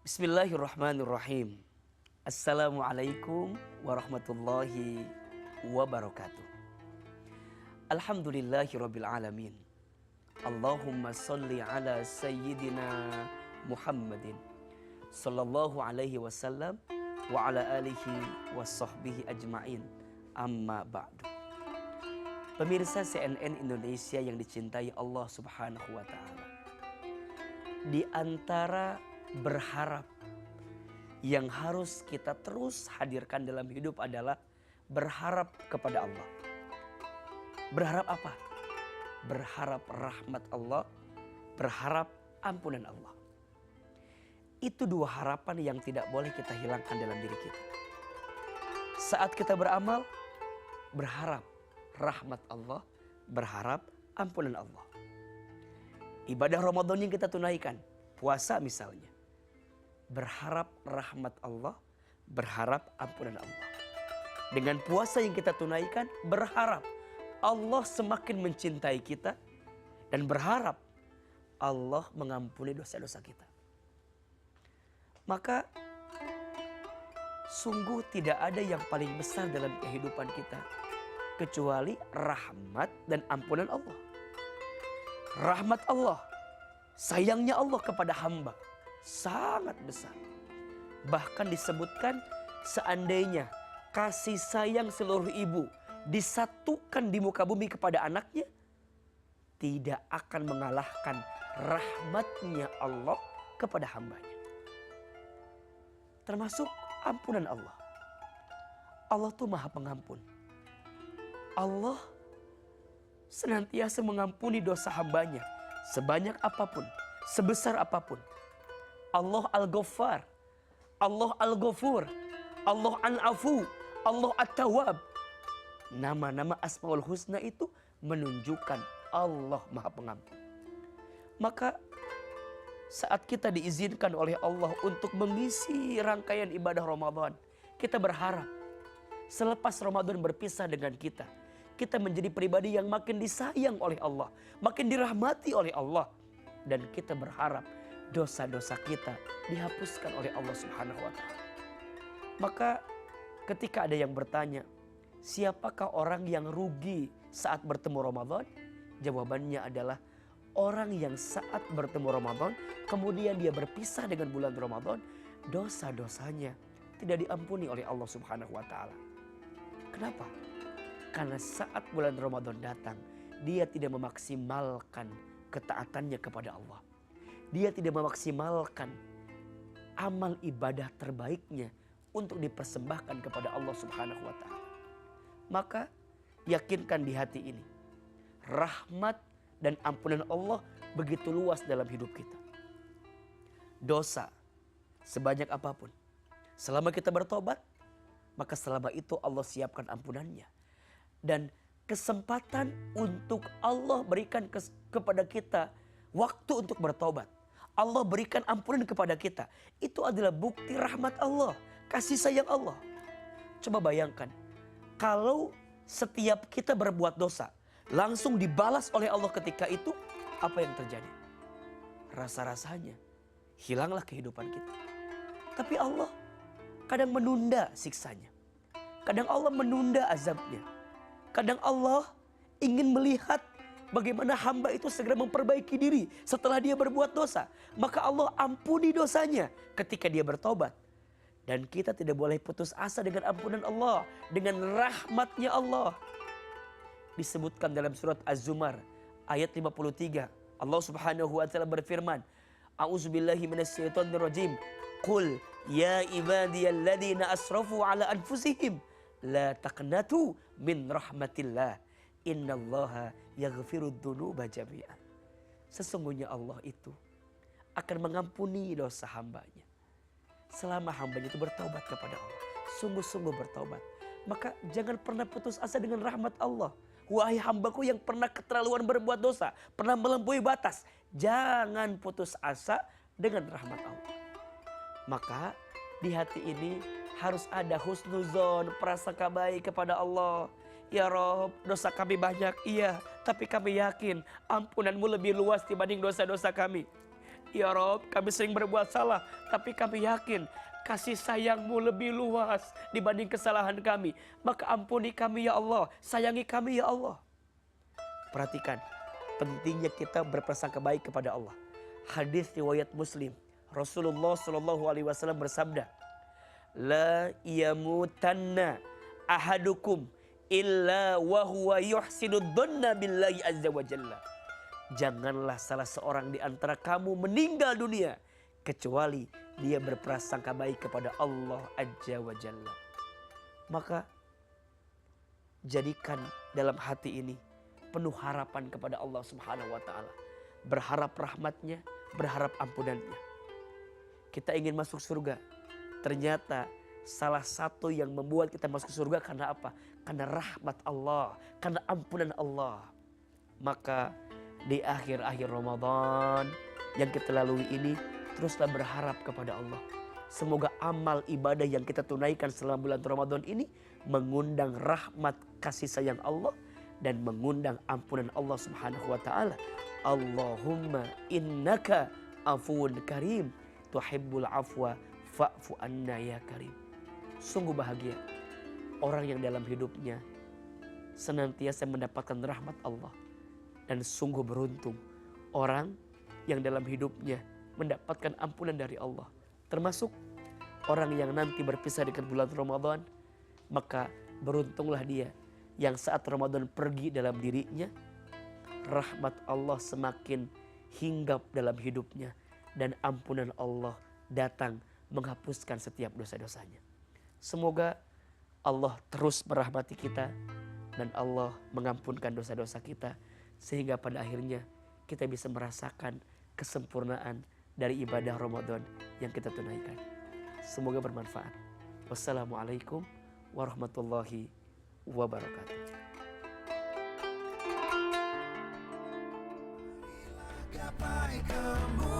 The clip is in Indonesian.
Bismillahirrahmanirrahim. Assalamualaikum warahmatullahi wabarakatuh. Alhamdulillahirabbil alamin. Allahumma salli ala sayyidina Muhammadin sallallahu alaihi wasallam wa ala alihi washabbihi ajmain. Amma ba'du. Pemirsa CNN Indonesia yang dicintai Allah Subhanahu wa taala. Di antara berharap yang harus kita terus hadirkan dalam hidup adalah berharap kepada Allah. Berharap apa? Berharap rahmat Allah, berharap ampunan Allah. Itu dua harapan yang tidak boleh kita hilangkan dalam diri kita. Saat kita beramal, berharap rahmat Allah, berharap ampunan Allah. Ibadah Ramadan yang kita tunaikan, puasa misalnya, berharap rahmat Allah, berharap ampunan Allah. Dengan puasa yang kita tunaikan, berharap Allah semakin mencintai kita dan berharap Allah mengampuni dosa-dosa kita. Maka sungguh tidak ada yang paling besar dalam kehidupan kita kecuali rahmat dan ampunan Allah. Rahmat Allah, sayangnya Allah kepada hamba sangat besar. Bahkan disebutkan seandainya kasih sayang seluruh ibu disatukan di muka bumi kepada anaknya, tidak akan mengalahkan rahmatnya Allah kepada hambanya. Termasuk ampunan Allah. Allah tuh maha pengampun. Allah senantiasa mengampuni dosa hambanya sebanyak apapun, sebesar apapun. Allah Al-Ghaffar, Allah Al-Ghafur, Allah Al-Afu, Allah At-Tawwab. Nama-nama Asmaul Husna itu menunjukkan Allah Maha Pengampun. Maka saat kita diizinkan oleh Allah untuk mengisi rangkaian ibadah Ramadan, kita berharap selepas Ramadan berpisah dengan kita, kita menjadi pribadi yang makin disayang oleh Allah, makin dirahmati oleh Allah, dan kita berharap dosa-dosa kita dihapuskan oleh Allah Subhanahu wa taala. Maka ketika ada yang bertanya, siapakah orang yang rugi saat bertemu Ramadan? Jawabannya adalah orang yang saat bertemu Ramadan kemudian dia berpisah dengan bulan Ramadan, dosa-dosanya tidak diampuni oleh Allah Subhanahu wa taala. Kenapa? Karena saat bulan Ramadan datang, dia tidak memaksimalkan ketaatannya kepada Allah. Dia tidak memaksimalkan amal ibadah terbaiknya untuk dipersembahkan kepada Allah Subhanahu wa taala. Maka yakinkan di hati ini, rahmat dan ampunan Allah begitu luas dalam hidup kita. Dosa sebanyak apapun, selama kita bertobat, maka selama itu Allah siapkan ampunannya. Dan kesempatan untuk Allah berikan kepada kita waktu untuk bertobat, Allah berikan ampunan kepada kita, itu adalah bukti rahmat Allah, kasih sayang Allah. Coba bayangkan, kalau setiap kita berbuat dosa langsung dibalas oleh Allah ketika itu, apa yang terjadi? Rasa-rasanya hilanglah kehidupan kita. Tapi Allah kadang menunda siksanya, kadang Allah menunda azabnya. Kadang Allah ingin melihat bagaimana hamba itu segera memperbaiki diri setelah dia berbuat dosa. Maka Allah ampuni dosanya ketika dia bertobat. Dan kita tidak boleh putus asa dengan ampunan Allah, dengan rahmatnya Allah. Disebutkan dalam surat Az-Zumar ayat 53. Allah Subhanahu wa taala berfirman, A'udzubillahi minasyaitonirrajim. Qul ya ibadiyalladzina asrafu ala anfusihim la taqnatu min rahmatillah innallaha yaghfirud dzunuba jami'an. Sesungguhnya Allah itu akan mengampuni dosa hambanya selama hambanya itu bertaubat kepada Allah, sungguh-sungguh bertaubat. Maka jangan pernah putus asa dengan rahmat Allah. Wahai hambaku yang pernah keterlaluan berbuat dosa, pernah melampaui batas, jangan putus asa dengan rahmat Allah. Maka di hati ini harus ada husnuzon, prasangka baik kepada Allah. Ya Rob, dosa kami banyak, iya, tapi kami yakin ampunanmu lebih luas dibanding dosa-dosa kami. Ya Rob, kami sering berbuat salah, tapi kami yakin kasih sayang-Mu lebih luas dibanding kesalahan kami. Maka ampuni kami ya Allah, sayangi kami ya Allah. Perhatikan, pentingnya kita berprasangka baik kepada Allah. Hadis riwayat Muslim, Rasulullah SAW bersabda, La yamutanna ahadukum illa wa huwa yuhsinu dhanna billahi azza wa jalla. Janganlah salah seorang di antara kamu meninggal dunia kecuali dia berprasangka baik kepada Allah azza wa jalla. Maka jadikan dalam hati ini penuh harapan kepada Allah Subhanahu wa taala. Berharap rahmatnya, berharap ampunannya. Kita ingin masuk surga. Ternyata salah satu yang membuat kita masuk surga karena apa? Karena rahmat Allah, karena ampunan Allah. Maka di akhir-akhir Ramadan yang kita lalui ini, teruslah berharap kepada Allah. Semoga amal ibadah yang kita tunaikan selama bulan Ramadan ini mengundang rahmat kasih sayang Allah dan mengundang ampunan Allah Subhanahu wa taala. Allahumma innaka afuwun karim tuhibbul afwa fa'fu anna ya karim. Sungguh bahagia orang yang dalam hidupnya senantiasa mendapatkan rahmat Allah. Dan sungguh beruntung orang yang dalam hidupnya mendapatkan ampunan dari Allah. Termasuk orang yang nanti berpisah dengan bulan Ramadan. Maka beruntunglah dia yang saat Ramadan pergi dalam dirinya, rahmat Allah semakin hinggap dalam hidupnya. Dan ampunan Allah datang menghapuskan setiap dosa-dosanya. Semoga Allah terus merahmati kita dan Allah mengampunkan dosa-dosa kita, sehingga pada akhirnya kita bisa merasakan kesempurnaan dari ibadah Ramadan yang kita tunaikan. Semoga bermanfaat. Wassalamualaikum warahmatullahi wabarakatuh. Gapai kemuliaan